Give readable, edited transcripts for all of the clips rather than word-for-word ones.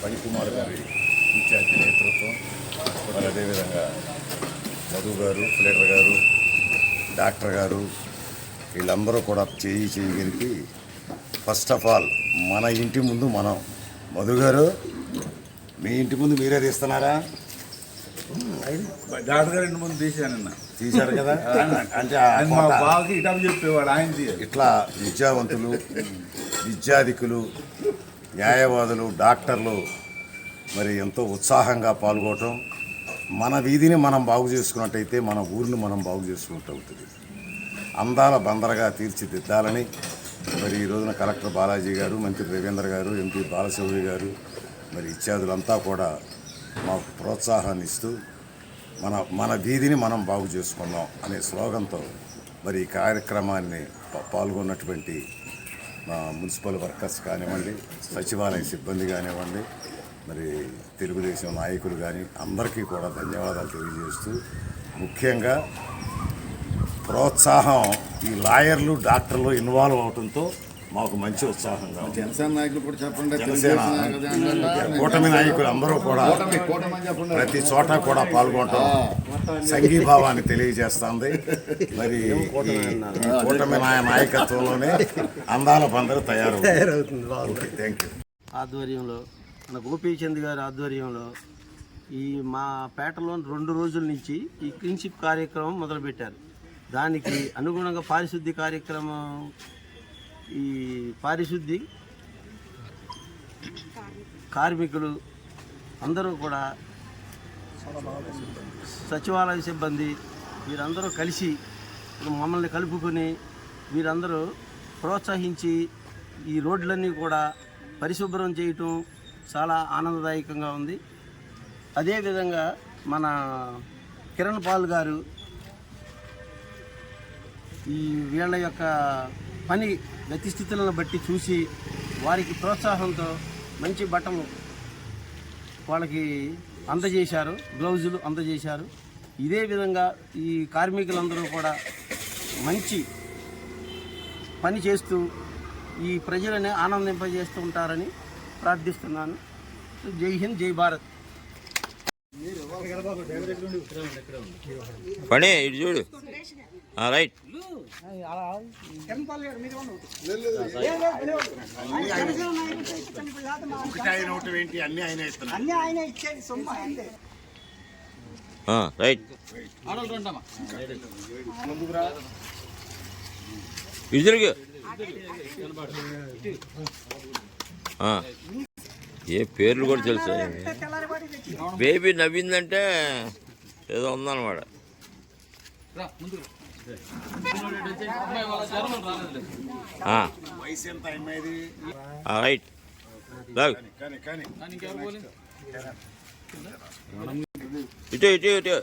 పనికుమార్ గారి ఇన్ఛార్జి నేతృత్వం, మరి అదేవిధంగా మధు గారు, ఫిలేటర్ గారు, డాక్టర్ గారు, వీళ్ళందరూ కూడా చేయగలిపి ఫస్ట్ ఆఫ్ ఆల్ మన ఇంటి ముందు మనం, మధు గారు మీ ఇంటి ముందు మీరే తీస్తున్నారా? డాక్టర్ గారు ఇంటి ముందు తీశారు కదా. అంటే చెప్పేవాడు ఆయన ఇట్లా విద్యావంతులు, విద్యాధికులు, న్యాయవాదులు, డాక్టర్లు మరి ఎంతో ఉత్సాహంగా పాల్గొనటం, మన వీధిని మనం బాగు చేసుకున్నట్టయితే మన ఊరిని మనం బాగు చేసుకున్నట్టు అవుతుంది. అందాల బందరగా తీర్చిదిద్దాలని మరి ఈ రోజున కలెక్టర్ బాలాజీ గారు, మంత్రి రవీంద్ర గారు, ఎంపీ బాలశౌరి గారు, మరి ఇత్యాదులంతా కూడా మాకు ప్రోత్సాహాన్ని ఇస్తూ మన వీధిని మనం బాగు చేసుకుందాం అనే స్లోగన్తో మరి ఈ కార్యక్రమాన్ని పాల్గొన్నటువంటి మున్సిపల్ వర్కర్స్ కానివ్వండి, సచివాలయ సిబ్బంది కానివ్వండి, మరి తెలుగుదేశం నాయకులు కానీ అందరికీ కూడా ధన్యవాదాలు తెలియజేస్తూ, ముఖ్యంగా ప్రోత్సాహం ఈ లాయర్లు, డాక్టర్లు ఇన్వాల్వ్ అవడంతో మాకు మంచి ఉత్సాహంగా. జనసేన నాయకులు కూడా చెప్పండి, జనసేన కూటమి నాయకులు అందరూ కూడా ప్రతి చోట కూడా పాల్గొనటం సంఘీభావాన్ని తెలియజేస్తుంది. మరి కూటమి నాయకత్వంలోనే అందాల బందరు తయారవుతుంది. Thank you. ఆధ్వర్యంలో మన గోపీచంద్ గారి ఆధ్వర్యంలో ఈ మా పేటలో 2 రోజుల నుంచి ఈ క్లీన్షిప్ కార్యక్రమం మొదలుపెట్టారు. దానికి అనుగుణంగా పారిశుద్ధ్య కార్యక్రమం, ఈ పారిశుద్ధ్య కార్మికులు అందరూ కూడా, సచివాలయ సిబ్బంది వీరందరూ కలిసి మమ్మల్ని కలుపుకొని వీరందరూ ప్రోత్సహించి ఈ రోడ్లన్నీ కూడా పరిశుభ్రం చేయటం చాలా ఆనందదాయకంగా ఉంది. అదేవిధంగా మన కిరణ్ పాల్ గారు ఈ వీళ్ళ యొక్క పని గతిస్థితులను బట్టి చూసి వారికి ప్రోత్సాహంతో మంచి బట్టలు వాళ్ళకి అందజేశారు, గ్లౌజులు అందజేశారు. ఇదే విధంగా ఈ కార్మికులందరూ కూడా మంచి పని చేస్తూ ఈ ప్రజలని ఆనందింపజేస్తూ ఉంటారని ప్రార్థిస్తున్నాను. జై హింద్, జై భారత్. పని ఇటు చూడు. రైట్. రైట్. ఇటు తిరుగు. ఏ పేర్లు కూడా తెలుసు. బేబీ నవ్విందంటే ఏదో ఉందన్నమాట. రైట్. ఇటు ఇటు ఇటు.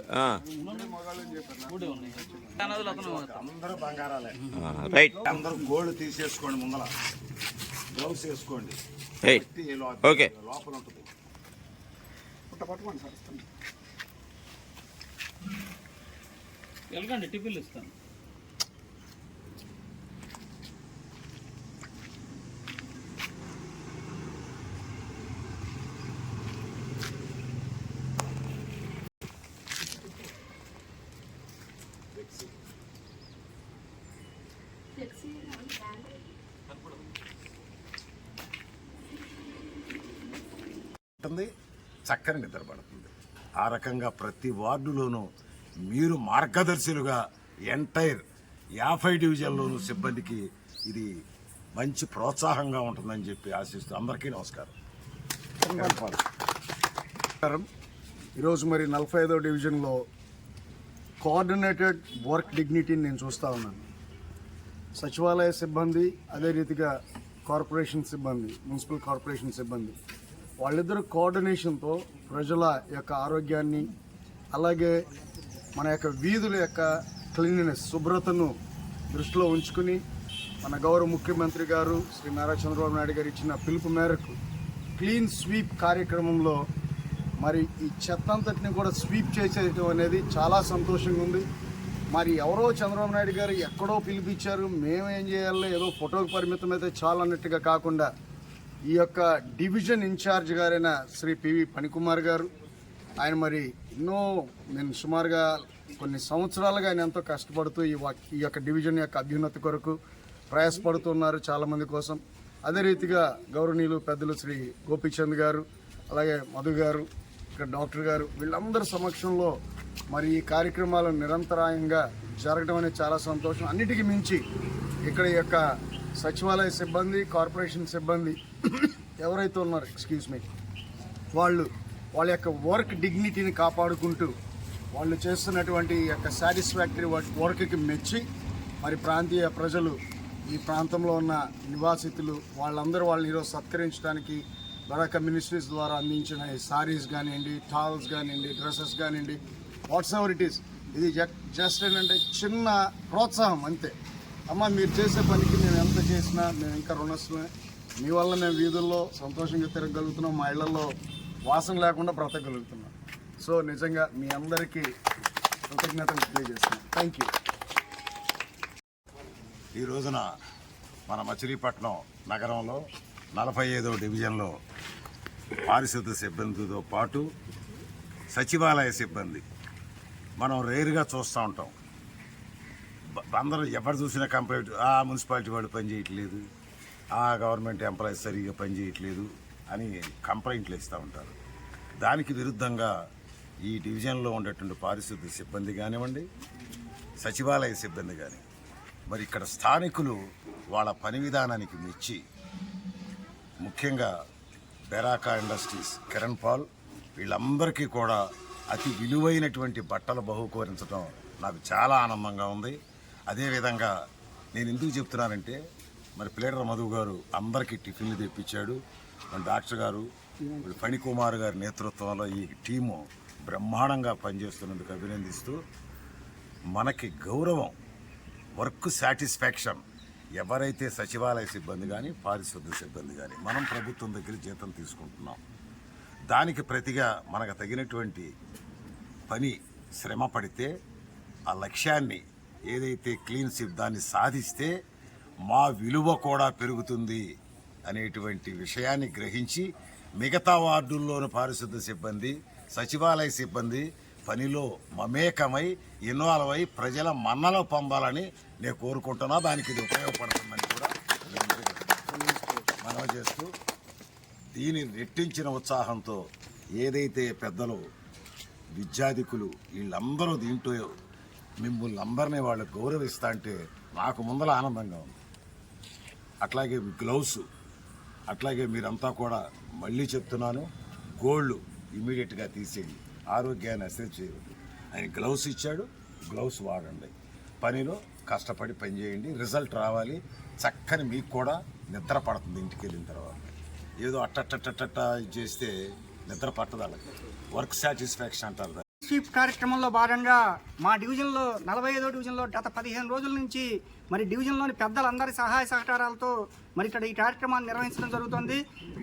రైట్. అందరూ గోల్డ్ తీసేసుకోండి, ముందర గ్లౌస్ వేసుకోండి. ఓకే. లోపల ఉంటుంది. వెళ్ళకండి, టిఫిన్లు ఇస్తాను. చక్కని నిద్రపడుతుంది. ఆ రకంగా ప్రతి వార్డులోనూ మీరు మార్గదర్శులుగా ఎంటైర్ 50 డివిజన్లోనూ సిబ్బందికి ఇది మంచి ప్రోత్సాహంగా ఉంటుందని చెప్పి ఆశిస్తూ అందరికీ నమస్కారం. ఈరోజు మరి 45వ డివిజన్లో కోఆర్డినేటెడ్ వర్క్ డిగ్నిటీని నేను చూస్తూ ఉన్నాను. సచివాలయ సిబ్బంది, అదే రీతిగా కార్పొరేషన్ సిబ్బంది, మున్సిపల్ కార్పొరేషన్ సిబ్బంది వాళ్ళిద్దరు కోఆర్డినేషన్తో ప్రజల యొక్క ఆరోగ్యాన్ని, అలాగే మన యొక్క వీధుల యొక్క క్లీన్లీనెస్, శుభ్రతను దృష్టిలో ఉంచుకుని మన గౌరవ ముఖ్యమంత్రి గారు శ్రీ నారా చంద్రబాబు నాయుడు గారు ఇచ్చిన పిలుపు మేరకు క్లీన్ స్వీప్ కార్యక్రమంలో మరి ఈ చెత్త అంతటిని కూడా స్వీప్ చేసేయడం అనేది చాలా సంతోషంగా ఉంది. మరి ఎవరో చంద్రబాబు నాయుడు గారు ఎక్కడో పిలిపించారు, మేమేం చేయాలి, ఏదో ఫోటోకి పరిమితం అయితే చాలా అన్నట్టుగా కాకుండా ఈ యొక్క డివిజన్ ఇన్ఛార్జ్ గారైన శ్రీ పివి ఫణికుమార్ గారు, ఆయన మరి ఎన్నో నేను సుమారుగా కొన్ని సంవత్సరాలుగా ఆయన ఎంతో కష్టపడుతూ ఈ యొక్క డివిజన్ యొక్క అభ్యున్నతి కొరకు ప్రయాసపడుతున్నారు చాలామంది కోసం. అదే రీతిగా గౌరవనీయులు పెద్దలు శ్రీ గోపీచంద్ గారు, అలాగే మధు గారు, ఇక్కడ డాక్టర్ గారు, వీళ్ళందరి సమక్షంలో మరి ఈ కార్యక్రమాలు నిరంతరాయంగా జరగడం అనేది చాలా సంతోషం. అన్నిటికీ మించి ఇక్కడ ఈ యొక్క సచివాలయ సిబ్బంది, కార్పొరేషన్ సిబ్బంది ఎవరైతే ఉన్నారో వాళ్ళ యొక్క వర్క్ డిగ్నిటీని కాపాడుకుంటూ వాళ్ళు చేస్తున్నటువంటి యొక్క సాటిస్ఫాక్టరీ వర్క్కి మెచ్చి మరి ప్రాంతీయ ప్రజలు, ఈ ప్రాంతంలో ఉన్న నివాసితులు వాళ్ళని ఈరోజు సత్కరించడానికి బరాక మినిస్ట్రీస్ ద్వారా అందించిన ఈ సారీస్ కానివ్వండి, టావల్స్ కానివ్వండి, డ్రెస్సెస్ కానివ్వండి, వాట్స్ ఎవర్ ఇట్ ఈస్, ఇది జస్ట్ ఏంటంటే చిన్న ప్రోత్సాహం అంతే. అమ్మ మీరు చేసే పనికి మేము ఎంత చేసినా మేము ఇంకా రుణస్తుమే, మీ వల్ల మేము వీధుల్లో సంతోషంగా తిరగలుగుతున్నాం, మా ఇళ్లలో వాసన లేకుండా బ్రతకగలుగుతున్నాం. సో నిజంగా మీ అందరికీ కృతజ్ఞతలు తెలియజేస్తున్నాం. Thank you. ఈ రోజున మన మచిలీపట్నం నగరంలో 45వ డివిజన్లో పారిశుద్ధ సిబ్బందితో పాటు సచివాలయ సిబ్బంది మనం రేరుగా చూస్తూ ఉంటాం. అందరూ ఎవరు చూసినా కంప్లైంట్, ఆ మున్సిపాలిటీ వాళ్ళు పనిచేయట్లేదు, ఆ గవర్నమెంట్ ఎంప్లాయీస్ సరిగ్గా పనిచేయట్లేదు అని కంప్లైంట్లు ఇస్తూ ఉంటారు. దానికి విరుద్ధంగా ఈ డివిజన్లో ఉండేటువంటి పారిశుద్ధ సిబ్బంది కానివ్వండి, సచివాలయ సిబ్బంది కానీ మరి ఇక్కడ స్థానికులు వాళ్ళ పని విధానానికి మెచ్చి, ముఖ్యంగా బెరాకా ఇండస్ట్రీస్, కిరణ్ పాల్, వీళ్ళందరికీ కూడా అతి విలువైనటువంటి బట్టలు బహూకరించడం నాకు చాలా ఆనందంగా ఉంది. అదేవిధంగా నేను ఎందుకు చెప్తున్నానంటే మరి ప్లేడర్ మధు గారు అందరికీ టిఫిన్లు తెప్పించాడు. మన డాక్టర్ గారు ఫణికుమార్ గారి నేతృత్వంలో ఈ టీము బ్రహ్మాండంగా పనిచేస్తున్నందుకు అభినందిస్తూ, మనకి గౌరవం, వర్క్ సాటిస్ఫాక్షన్ ఎవరైతే సచివాలయ సిబ్బంది కానీ, పారిశుద్ధ సిబ్బంది కానీ మనం ప్రభుత్వం దగ్గర జీతం తీసుకుంటున్నాం, దానికి ప్రతిగా మనకు తగినటువంటి పని శ్రమ పడితే ఆ లక్ష్యాన్ని ఏదైతే క్లీన్ స్వీప్ దాన్ని సాధిస్తే మా విలువ కూడా పెరుగుతుంది అనేటువంటి విషయాన్ని గ్రహించి మిగతా వార్డుల్లోని పారిశుద్ధ సిబ్బంది, సచివాలయ సిబ్బంది పనిలో మమేకమై ఇన్వాల్వ్ అయి ప్రజల మన్నలు పొందాలని నేను కోరుకుంటున్నా. దానికి ఇది ఉపయోగపడుతుందని కూడా మనవి చేస్తూ, దీని రెట్టించిన ఉత్సాహంతో ఏదైతే పెద్దలు, విద్యాధికులు వీళ్ళందరూ దీంట్లో మిమ్మల్ని అందరినీ వాళ్ళు గౌరవిస్తా అంటే నాకు ముందర ఆనందంగా ఉంది. అట్లాగే గ్లౌస్, అట్లాగే మీరంతా కూడా మళ్ళీ చెప్తున్నాను, గోళ్ళు ఇమీడియట్గా తీసేయండి, ఆరోగ్యాన్ని అసెస్ చేయవద్దు. ఆయన గ్లౌస్ ఇచ్చాడు, గ్లౌస్ వాడండి, పనిలో కష్టపడి పని చేయండి, రిజల్ట్ రావాలి. చక్కని మీకు కూడా నిద్ర పడుతుంది ఇంటికి వెళ్ళిన తర్వాత. ఏదో అట్టట్టట్టట్ట చేస్తే నిద్ర పట్టదు వాళ్ళకి. వర్క్ సాటిస్ఫాక్షన్ అంటారు. స్వీప్ కార్యక్రమంలో భాగంగా మా డివిజన్లో 45వ డివిజన్లో గత 15 రోజుల నుంచి మరి డివిజన్లోని పెద్దలందరి సహాయ సహకారాలతో మరి ఇక్కడ ఈ కార్యక్రమాన్ని నిర్వహించడం జరుగుతుంది.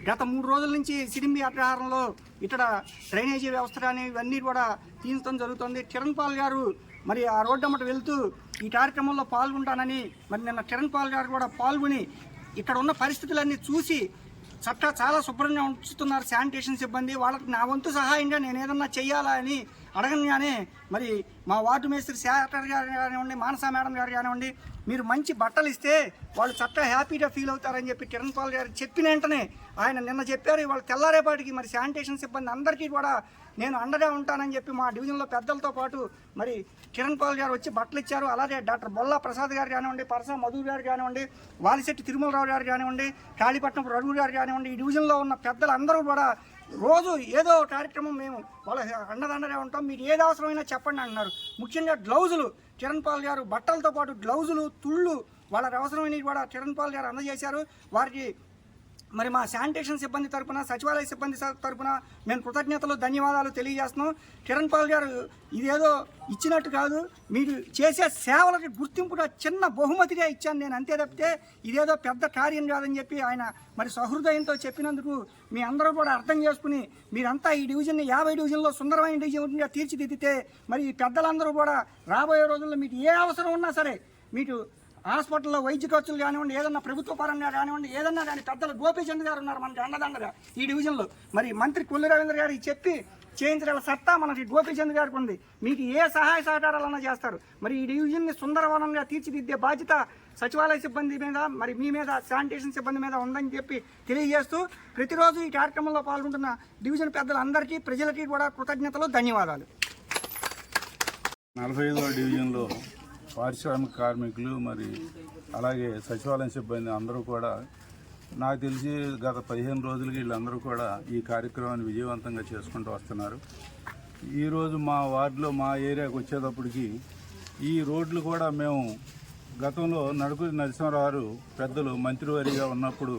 గత 3 రోజుల నుంచి సిడింబి అగ్రహారంలో ఇక్కడ డ్రైనేజీ వ్యవస్థ కానీ ఇవన్నీ కూడా తీయించడం జరుగుతుంది. కిరణ్ పాల్ గారు మరి ఆ రోడ్డు అమ్మట వెళ్తూ ఈ కార్యక్రమంలో పాల్గొంటానని మరి నిన్న కిరణ్ పాల్ గారు కూడా పాల్గొని ఇక్కడ ఉన్న పరిస్థితులన్నీ చూసి చాలా శుభ్రంగా ఉంచుతున్నారు శానిటేషన్ సిబ్బంది. వాళ్ళకి నా వంతు సహాయంగా నేను ఏదన్నా చెయ్యాలా అని అడగగానే మరి మా వార్డు మేస్త్రి శాటర్ గారు కానివ్వండి, మానసా మేడం గారు కానివ్వండి, మీరు మంచి బట్టలు ఇస్తే వాళ్ళు చక్కగా హ్యాపీగా ఫీల్ అవుతారని చెప్పి కిరణ్ పాల్ గారు చెప్పిన వెంటనే ఆయన నిన్న చెప్పారు. ఇవాళ తెల్లారేపాటికి మరి శానిటేషన్ సిబ్బంది అందరికీ కూడా నేను అండగా ఉంటానని చెప్పి మా డివిజన్లో పెద్దలతో పాటు మరి కిరణ్ పాల్ గారు వచ్చి బట్టలు ఇచ్చారు. అలాగే డాక్టర్ బొల్లా ప్రసాద్ గారు కానివ్వండి, పరసా మధు గారు కానివ్వండి, వాలిశెట్టి తిరుమలరావు గారు కానివ్వండి, కాళీపట్నం రఘు గారు కానివ్వండి, ఈ డివిజన్లో ఉన్న పెద్దలందరూ కూడా రోజు ఏదో కార్యక్రమం మేము వాళ్ళ అండదండగా ఉంటాం, మీకు ఏది అవసరమైనా చెప్పండి అంటున్నారు. ముఖ్యంగా గ్లౌజులు, కిరణ్ పాల్ గారు బట్టలతో పాటు గ్లౌజులు, తుళ్ళు వాళ్ళ అవసరమైనవి కూడా కిరణ్ పాల్ గారు అందజేశారు. వారికి మరి మా శానిటేషన్ సిబ్బంది తరపున, సచివాలయ సిబ్బంది తరపున మేము కృతజ్ఞతలు, ధన్యవాదాలు తెలియజేస్తున్నాం. కిరణ్ పాల్ గారు ఇదేదో ఇచ్చినట్టు కాదు, మీరు చేసే సేవలకి గుర్తింపుగా చిన్న బహుమతిగా ఇచ్చాను నేను, అంతే తప్పితే ఇదేదో పెద్ద కార్యం కాదని చెప్పి ఆయన మరి సహృదయంతో చెప్పినందుకు మీ అందరూ కూడా అర్థం చేసుకుని మీరంతా ఈ డివిజన్ని 50 డివిజన్లో సుందరమైన డివిజన్గా తీర్చిదిద్దితే మరి ఈ పెద్దలందరూ కూడా రాబోయే రోజుల్లో మీకు ఏ అవసరం ఉన్నా సరే, మీకు హాస్పిటల్లో వైద్య ఖర్చులు కానివ్వండి, ఏదన్నా ప్రభుత్వ పరంగా కానివ్వండి, ఏదన్నా కానీ పెద్దలు గోపీచంద్ గారు ఉన్నారు మనకి అండదండగా ఈ డివిజన్లో. మరి మంత్రి కొల్లు రవీంద్ర గారికి చెప్పి చేయించగల సత్తా మనకి గోపీచంద్ గారికి ఉంది. మీకు ఏ సహాయ సహకారాలన్నా చేస్తారు. మరి ఈ డివిజన్ని సుందరవనంగా తీర్చిదిద్దే బాధ్యత సచివాలయ సిబ్బంది మీద, మరి మీ మీద, శానిటేషన్ సిబ్బంది మీద ఉందని చెప్పి తెలియజేస్తూ ప్రతిరోజు ఈ కార్యక్రమంలో పాల్గొంటున్న డివిజన్ పెద్దలందరికీ, ప్రజలకి కూడా కృతజ్ఞతలు, ధన్యవాదాలు. 45వ డివిజన్లో పారిశ్రామిక కార్మికులు మరి అలాగే సచివాలయం సిబ్బంది అందరూ కూడా నాకు తెలిసి గత 15 రోజులకి వీళ్ళందరూ కూడా ఈ కార్యక్రమాన్ని విజయవంతంగా చేసుకుంటూ వస్తున్నారు. ఈరోజు మా వార్డులో మా ఏరియాకి వచ్చేటప్పటికి ఈ రోడ్లు కూడా మేము గతంలో నడుకురి నరసింహారావు పెద్దలు మంత్రివారిగా ఉన్నప్పుడు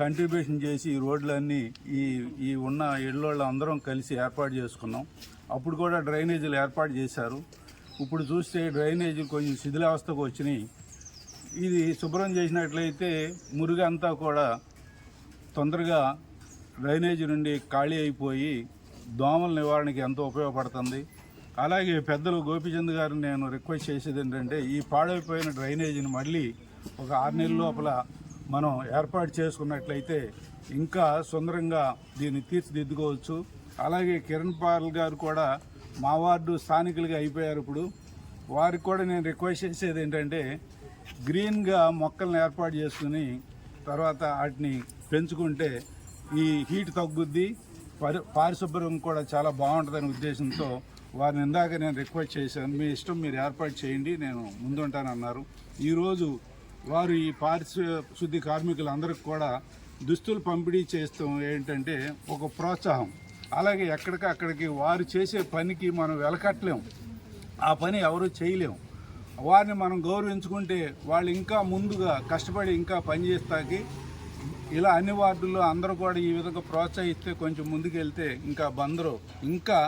కంట్రిబ్యూషన్ చేసి ఈ రోడ్లన్నీ ఈ ఉన్న ఇళ్ళోళ్ళ అందరం కలిసి ఏర్పాటు చేసుకున్నాం. అప్పుడు కూడా డ్రైనేజీలు ఏర్పాటు చేశారు. ఇప్పుడు చూస్తే డ్రైనేజీలు కొంచెం శిథిలావస్థకు వచ్చినాయి. ఇది శుభ్రం చేసినట్లయితే మురుగు అంతా కూడా తొందరగా డ్రైనేజీ నుండి ఖాళీ అయిపోయి దోమల నివారణకి ఎంతో ఉపయోగపడుతుంది. అలాగే పెద్దలు గోపీచంద్ గారిని నేను రిక్వెస్ట్ చేసేది ఏంటంటే ఈ పాడైపోయిన డ్రైనేజీని మళ్ళీ ఒక 6 నెలల లోపల మనం ఏర్పాటు చేసుకున్నట్లయితే ఇంకా సుందరంగా దీన్ని తీర్చిదిద్దుకోవచ్చు. అలాగే కిరణ్ పాల్ గారు కూడా మా వార్డు స్థానికులుగా అయిపోయారు. ఇప్పుడు వారికి కూడా నేను రిక్వెస్ట్ చేసేది ఏంటంటే గ్రీన్గా మొక్కలను ఏర్పాటు చేసుకుని తర్వాత వాటిని పెంచుకుంటే ఈ హీట్ తగ్గుద్ది, పారిశుభ్రం కూడా చాలా బాగుంటుందనే ఉద్దేశంతో వారిని ఇందాక నేను రిక్వెస్ట్ చేశాను. మీ ఇష్టం, మీరు ఏర్పాటు చేయండి, నేను ముందుంటానన్నారు. ఈరోజు వారు ఈ పారిశుద్ధ్య కార్మికులందరికీ కూడా దుస్తులు పంపిణీ చేస్తాం. ఏంటంటే ఒక ప్రోత్సాహం. అలాగే ఎక్కడికక్కడికి వారు చేసే పనికి మనం వెలకట్టలేం, ఆ పని ఎవరు చేయలేం. వారిని మనం గౌరవించుకుంటే వాళ్ళు ఇంకా ముందుగా కష్టపడి ఇంకా పనిచేస్తాకి ఇలా అన్ని వార్డుల్లో అందరూ కూడా ఈ విధంగా ప్రోత్సహిస్తే కొంచెం ముందుకెళ్తే ఇంకా అందరూ ఇంకా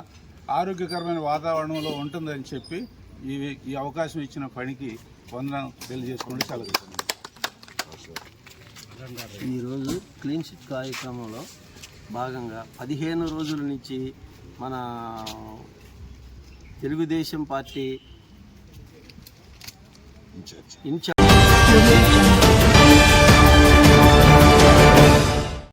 ఆరోగ్యకరమైన వాతావరణంలో ఉంటుందని చెప్పి ఈ అవకాశం ఇచ్చిన పనికి వందనం తెలియజేసుకుంటూ సెలవు. ఈరోజు క్లీన్ షిట్ కార్యక్రమంలో భాగంగా 15 రోజుల నుంచి మన తెలుగుదేశం పార్టీ ఇన్ఛార్జ్